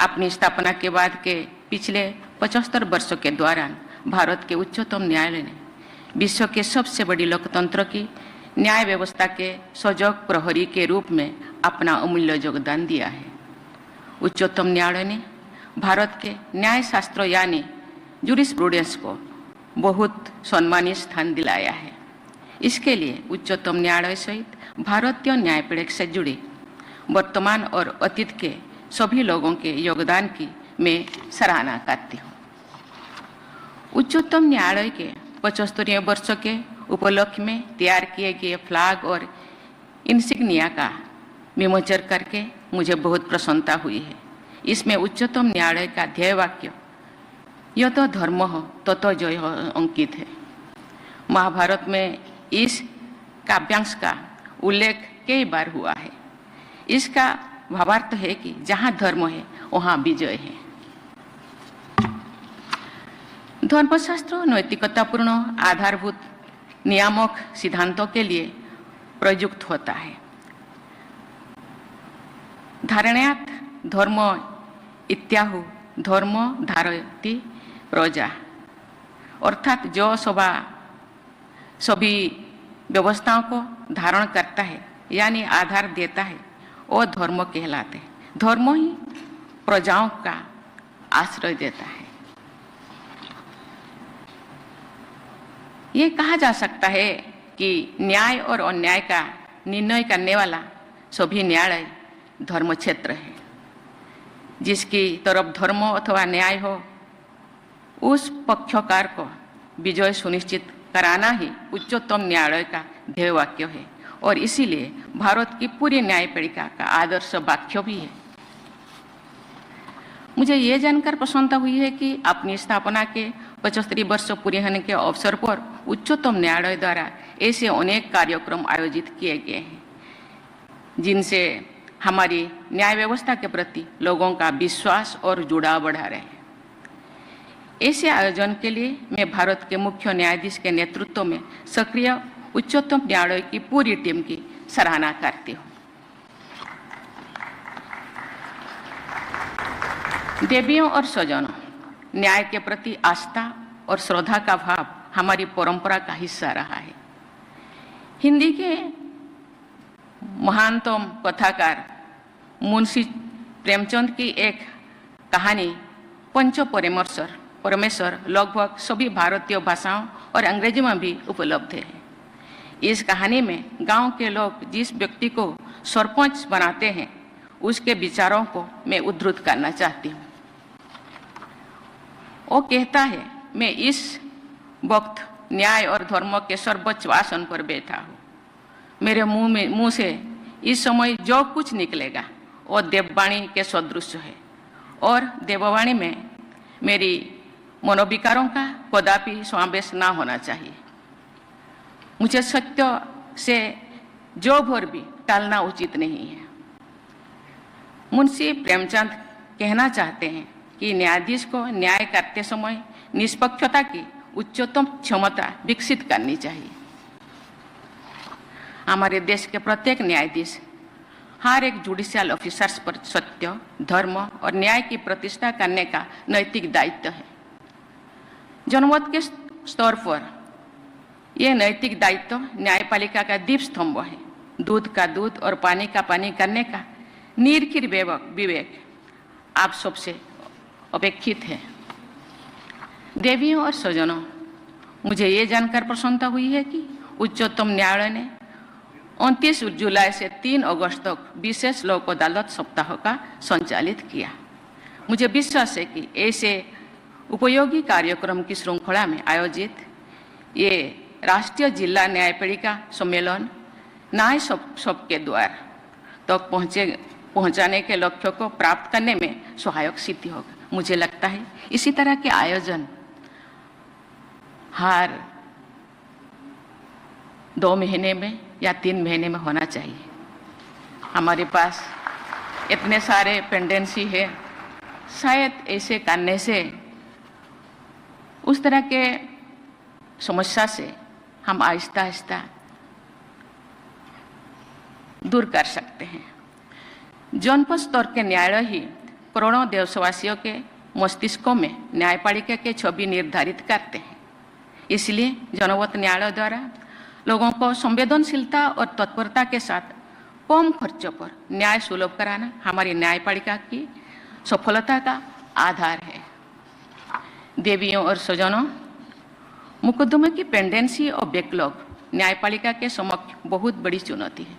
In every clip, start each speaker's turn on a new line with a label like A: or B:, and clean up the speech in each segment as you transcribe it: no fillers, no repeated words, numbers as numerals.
A: अपनी स्थापना के बाद के पिछले 75 वर्षों के दौरान भारत के उच्चतम न्यायालय ने विश्व के सबसे बड़ी लोकतंत्र की न्याय व्यवस्था के सजग प्रहरी के रूप में अपना अमूल्य योगदान दिया है। उच्चतम न्यायालय ने भारत के न्याय शास्त्र यानी जूरिस्प्रूडेंस को बहुत सम्मानित स्थान दिलाया है। इसके लिए उच्चतम न्यायालय सहित भारतीय न्यायपीठ से जुड़े वर्तमान और अतीत के सभी लोगों के योगदान की मैं सराहना करती हूँ। उच्चतम न्यायालय के 75वें वर्ष के उपलक्ष्य में तैयार किए गए फ्लैग और इंसिग्निया का विमोचन करके मुझे बहुत प्रसन्नता हुई है। इसमें उच्चतम न्यायालय का ध्येय वाक्य यत धर्मः ततो जयः अंकित है। महाभारत में इस काव्यांश का उल्लेख कई बार हुआ है। इसका भावार्थ है कि जहाँ धर्म है वहाँ विजय है। धर्मशास्त्र नैतिकतापूर्ण आधारभूत नियामक सिद्धांतों के लिए प्रयुक्त होता है। धारणात् धर्म इत्याहु धर्म धारयति प्रजा, अर्थात जो सभी व्यवस्थाओं को धारण करता है यानी आधार देता है वो धर्म कहलाते हैं। धर्म ही प्रजाओं का आश्रय देता है। ये कहा जा सकता है कि न्याय और अन्याय का निर्णय करने वाला सभी न्यायालय धर्म क्षेत्र है। जिसकी तरफ धर्म अथवा न्याय हो उस पक्षकार को विजय सुनिश्चित कराना ही उच्चतम न्यायालय का ध्येय वाक्य है और इसीलिए भारत की पूरी न्यायपालिका का आदर्श वाक्य भी है। मुझे ये जानकर प्रसन्नता हुई है कि अपनी स्थापना के 75 वर्ष पूरे होने के अवसर पर उच्चतम न्यायालय द्वारा ऐसे अनेक कार्यक्रम आयोजित किए गए हैं जिनसे हमारी न्याय व्यवस्था के प्रति लोगों का विश्वास और जुड़ाव बढ़ा रहे हैं। ऐसे आयोजन के लिए मैं भारत के मुख्य न्यायाधीश के नेतृत्व में सक्रिय उच्चतम न्यायालय की पूरी टीम की सराहना करती हूँ। देवियों और स्वजनों, न्याय के प्रति आस्था और श्रद्धा का भाव हमारी परंपरा का हिस्सा रहा है। हिंदी के महानतम कथाकार मुंशी प्रेमचंद की एक कहानी पंच परमेश्वर लगभग सभी भारतीय भाषाओं और अंग्रेजी में भी उपलब्ध है। इस कहानी में गांव के लोग जिस व्यक्ति को सरपंच बनाते हैं उसके विचारों को मैं उद्धृत करना चाहती हूँ। वो कहता है, मैं इस वक्त न्याय और धर्म के सर्वोच्च आसन पर बैठा हूँ। मेरे मुंह से इस समय जो कुछ निकलेगा वो देववाणी के सदृश है और देववाणी में मेरी मनोविकारों का कदापि समावेश ना होना चाहिए। मुझे सत्य से जो भर भी टालना उचित नहीं है। मुंशी प्रेमचंद कहना चाहते हैं कि न्यायाधीश को न्याय करते समय निष्पक्षता की उच्चतम क्षमता विकसित करनी चाहिए। हमारे देश के प्रत्येक न्यायाधीश हर एक जुडिशियल ऑफिसर्स पर सत्य, धर्म और न्याय की प्रतिष्ठा करने का नैतिक दायित्व है। जनमत के स्तर पर यह नैतिक दायित्व न्यायपालिका का दीप स्तंभ है। दूध का दूध और पानी का पानी करने का निर्खिर विवेक आप सबसे अपेक्षित है। देवियों और स्वजनों, मुझे ये जानकर प्रसन्नता हुई है कि उच्चतम न्यायालय ने 29 जुलाई से 3 अगस्त तक विशेष लोक अदालत सप्ताह का संचालित किया। मुझे विश्वास है कि ऐसे उपयोगी कार्यक्रम की श्रृंखला में आयोजित ये राष्ट्रीय जिला न्यायपालिका सम्मेलन न्याय सबके द्वार तक पहुंचाने के लक्ष्य को प्राप्त करने में सहायक सिद्ध होगा। मुझे लगता है इसी तरह के आयोजन हर 2 महीने में या 3 महीने में होना चाहिए। हमारे पास इतने सारे पेंडेंसी है, शायद ऐसे करने से उस तरह के समस्या से हम आहिस्ता आहिस्ता दूर कर सकते हैं। जनपद स्तर के न्यायालय ही करोड़ों देशवासियों के मस्तिष्कों में न्यायपालिका के छवि निर्धारित करते हैं। इसलिए जनवत न्यायालय द्वारा लोगों को संवेदनशीलता और तत्परता के साथ कम खर्चों पर न्याय सुलभ कराना हमारी न्यायपालिका की सफलता का आधार है। देवियों और सज्जनों, मुकदमे की पेंडेंसी और बैकलॉग न्यायपालिका के समक्ष बहुत बड़ी चुनौती है।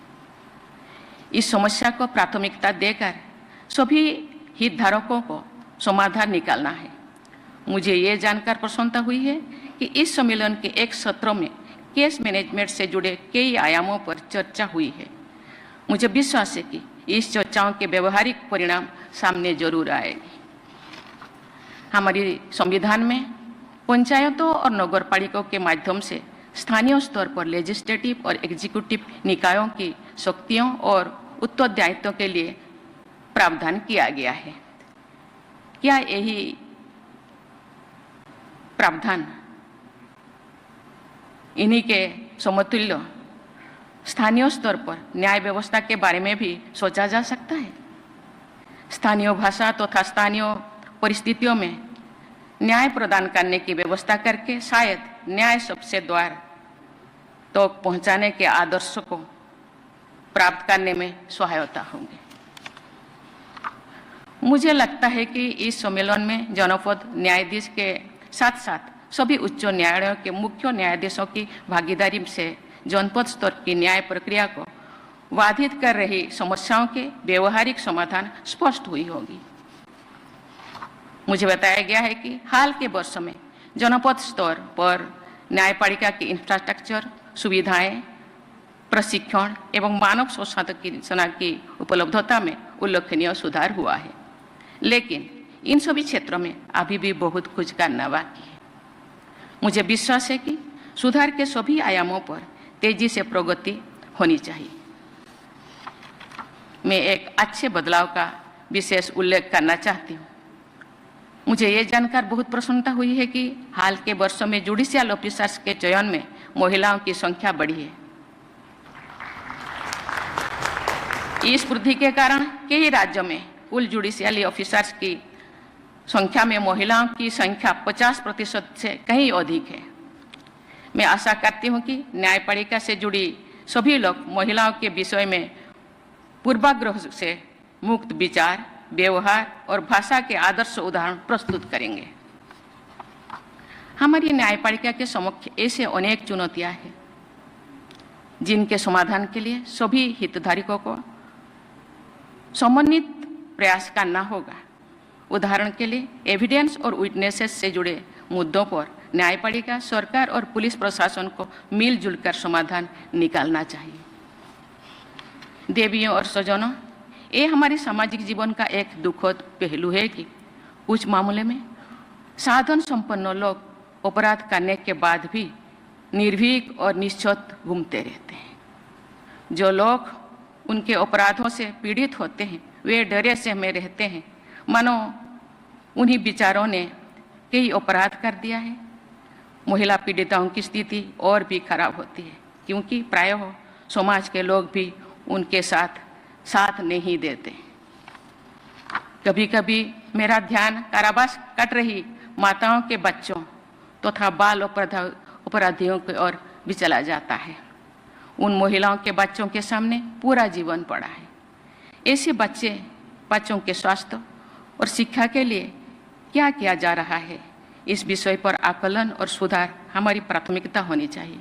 A: इस समस्या को प्राथमिकता देकर सभी हितधारकों को समाधान निकालना है। मुझे ये जानकर प्रसन्नता हुई है कि इस सम्मेलन के एक सत्र में केस मैनेजमेंट से जुड़े कई आयामों पर चर्चा हुई है। मुझे विश्वास है कि इस चर्चाओं के व्यवहारिक परिणाम सामने जरूर आएंगे। हमारी संविधान में पंचायतों और नगरपालिकाओं के माध्यम से स्थानीय स्तर पर लेजिस्लेटिव और एग्जीक्यूटिव निकायों की शक्तियों और उत्तरदायित्वों के लिए प्रावधान किया गया है। क्या यही प्रावधान इन्हीं के समतुल्य स्थानीय स्तर पर न्याय व्यवस्था के बारे में भी सोचा जा सकता है? स्थानीय भाषा तथा स्थानीय परिस्थितियों में न्याय प्रदान करने की व्यवस्था करके शायद न्याय सबसे द्वार तो पहुंचाने के आदर्श को प्राप्त करने में सहायता होंगे। मुझे लगता है कि इस सम्मेलन में जनपद न्यायाधीश के साथ साथ सभी उच्च न्यायालयों के मुख्य न्यायाधीशों की भागीदारी से जनपद स्तर की न्याय प्रक्रिया को बाधित कर रही समस्याओं के व्यवहारिक समाधान स्पष्ट हुई होगी। मुझे बताया गया है कि हाल के वर्षों में जनपद स्तर पर न्यायपालिका की इंफ्रास्ट्रक्चर, सुविधाएं, प्रशिक्षण एवं मानव संसाधन की उपलब्धता में उल्लेखनीय सुधार हुआ है, लेकिन इन सभी क्षेत्रों में अभी भी बहुत कुछ करना बाकी है। मुझे विश्वास है कि सुधार के सभी आयामों पर तेजी से प्रगति होनी चाहिए। मैं एक अच्छे बदलाव का विशेष उल्लेख करना चाहती हूँ। मुझे ये जानकर बहुत प्रसन्नता हुई है कि हाल के वर्षों में जुडिशियल ऑफिसर्स के चयन में महिलाओं की संख्या बढ़ी है। इस वृद्धि के कारण कई राज्यों में कुल जुडिशियल ऑफिसर्स की संख्या में महिलाओं की संख्या 50% से कहीं अधिक है। मैं आशा करती हूं कि न्यायपालिका से जुड़ी सभी लोग महिलाओं के विषय में पूर्वाग्रह से मुक्त विचार, व्यवहार और भाषा के आदर्श उदाहरण प्रस्तुत करेंगे। हमारी न्यायपालिका के समक्ष ऐसे अनेक चुनौतियां हैं जिनके समाधान के लिए सभी हितधारकों को समन्वित प्रयास करना होगा। उदाहरण के लिए एविडेंस और विटनेसेस से जुड़े मुद्दों पर न्यायपालिका, सरकार और पुलिस प्रशासन को मिलजुल कर समाधान निकालना चाहिए। देवियों और सज्जनों, ये हमारे सामाजिक जीवन का एक दुखद पहलू है कि कुछ मामले में साधन संपन्न लोग अपराध करने के बाद भी निर्भीक और निश्चत घूमते रहते हैं। जो लोग उनके अपराधों से पीड़ित होते हैं वे डरे से में रहते हैं मानो उन्हीं विचारों ने कई अपराध कर दिया है। महिला पीड़िताओं की स्थिति और भी खराब होती है क्योंकि प्रायः समाज के लोग भी उनके साथ नहीं देते। कभी कभी मेरा ध्यान कारावास कट रही माताओं के बच्चों तथा बाल अपराधियों की ओर भी चला जाता है। उन महिलाओं के बच्चों के सामने पूरा जीवन पड़ा है। ऐसे बच्चों के स्वास्थ्य और शिक्षा के लिए क्या किया जा रहा है, इस विषय पर आकलन और सुधार हमारी प्राथमिकता होनी चाहिए।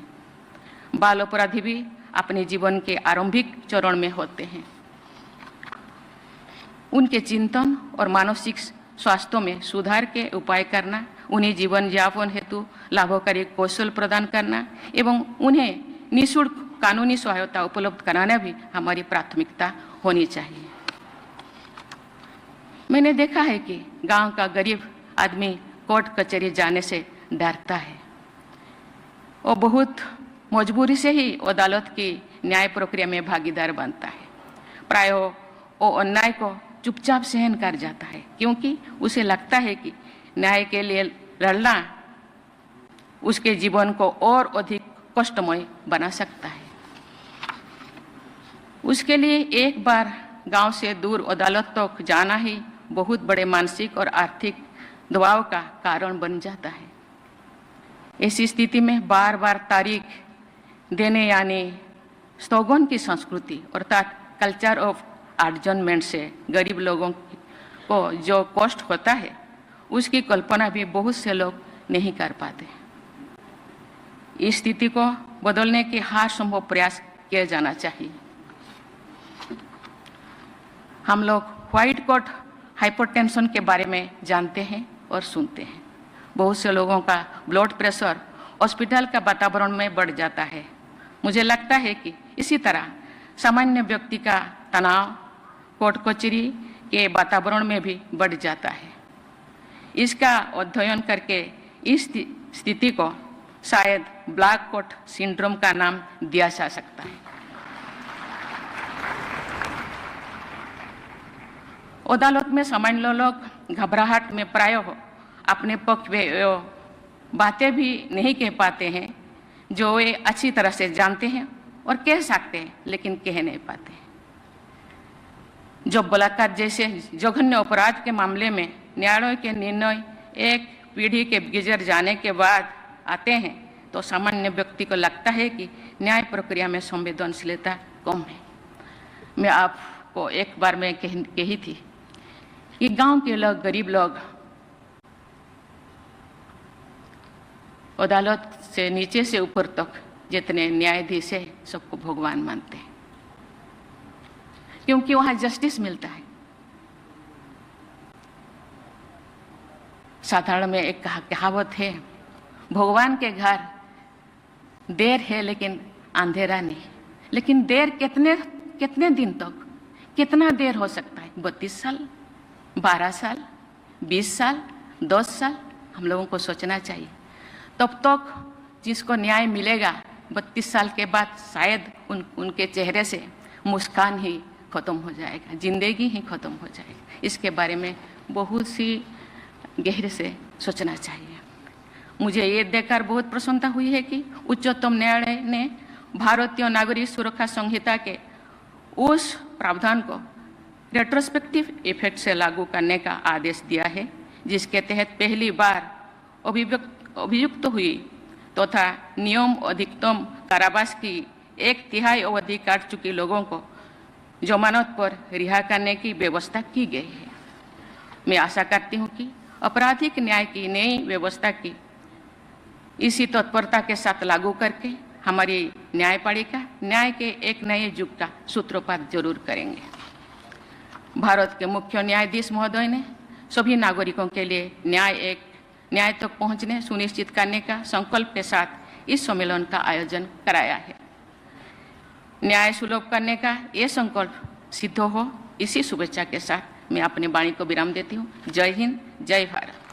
A: बाल अपराधी भी अपने जीवन के आरंभिक चरण में होते हैं। उनके चिंतन और मानसिक स्वास्थ्य में सुधार के उपाय करना, उन्हें जीवन यापन हेतु लाभकारी कौशल प्रदान करना एवं उन्हें निःशुल्क कानूनी सहायता उपलब्ध कराना भी हमारी प्राथमिकता होनी चाहिए। मैंने देखा है कि गांव का गरीब आदमी कोर्ट कचहरी जाने से डरता है। वो बहुत मजबूरी से ही अदालत की न्याय प्रक्रिया में भागीदार बनता है। प्रायः वो अन्याय को चुपचाप सहन कर जाता है क्योंकि उसे लगता है कि न्याय के लिए लड़ना उसके जीवन को और अधिक कष्टमय बना सकता है। उसके लिए एक बार गांव से दूर अदालत तक जाना ही बहुत बड़े मानसिक और आर्थिक दबाव का कारण बन जाता है। ऐसी स्थिति में बार बार तारीख देने यानी स्थगन की संस्कृति अर्थात कल्चर ऑफ एडजर्नमेंट से गरीब लोगों को जो कष्ट होता है उसकी कल्पना भी बहुत से लोग नहीं कर पाते। इस स्थिति को बदलने के हर संभव प्रयास किया जाना चाहिए। हम लोग व्हाइट कोट हाइपरटेंशन के बारे में जानते हैं और सुनते हैं। बहुत से लोगों का ब्लड प्रेशर हॉस्पिटल का वातावरण में बढ़ जाता है। मुझे लगता है कि इसी तरह सामान्य व्यक्ति का तनाव कोर्ट कचहरी के वातावरण में भी बढ़ जाता है। इसका अध्ययन करके इस स्थिति को शायद ब्लैक कोट सिंड्रोम का नाम दिया जा सकता है। अदालत में सामान्य लोग घबराहट में प्रायः अपने पक्ष में बातें भी नहीं कह पाते हैं जो वे अच्छी तरह से जानते हैं और कह सकते हैं लेकिन कह नहीं पाते। जो बलात्कार जैसे जघन्य अपराध के मामले में न्यायालय के निर्णय एक पीढ़ी के गुजर जाने के बाद आते हैं तो सामान्य व्यक्ति को लगता है कि न्याय प्रक्रिया में संवेदनशीलता कम है। मैं आपको एक बार में कही थी कि गांव के लोग, गरीब लोग अदालत से नीचे से ऊपर तक जितने न्यायाधीश है सबको भगवान मानते हैं, क्योंकि वहां जस्टिस मिलता है। साधारण में एक कहावत है, भगवान के घर देर है लेकिन अंधेरा नहीं। लेकिन देर कितने दिन तक, कितना देर हो सकता है? 32 साल, 12 साल, 20 साल, 10 साल? हम लोगों को सोचना चाहिए। तब तक जिसको न्याय मिलेगा 32 साल के बाद शायद उनके चेहरे से मुस्कान ही खत्म हो जाएगा, जिंदगी ही खत्म हो जाएगी। इसके बारे में बहुत सी गहरे से सोचना चाहिए। मुझे ये देखकर बहुत प्रसन्नता हुई है कि उच्चतम न्यायालय ने भारतीय नागरिक सुरक्षा संहिता के उस प्रावधान को रेट्रोस्पेक्टिव इफेक्ट से लागू करने का आदेश दिया है, जिसके तहत पहली बार अभियुक्त हुई तथा नियम अधिकतम कारावास की 1/3 अवधि काट चुके लोगों को जमानत पर रिहा करने की व्यवस्था की गई है। मैं आशा करती हूँ कि आपराधिक न्याय की नई व्यवस्था की इसी तत्परता के साथ लागू करके हमारी न्यायपालिका न्याय के एक नए युग का सूत्रपात जरूर करेंगे। भारत के मुख्य न्यायाधीश महोदय ने सभी नागरिकों के लिए न्याय तक पहुंचने सुनिश्चित करने का संकल्प के साथ इस सम्मेलन का आयोजन कराया है। न्याय सुलभ करने का ये संकल्प सिद्ध हो, इसी शुभेच्छा के साथ मैं अपनी वाणी को विराम देती हूँ। जय हिंद, जय भारत।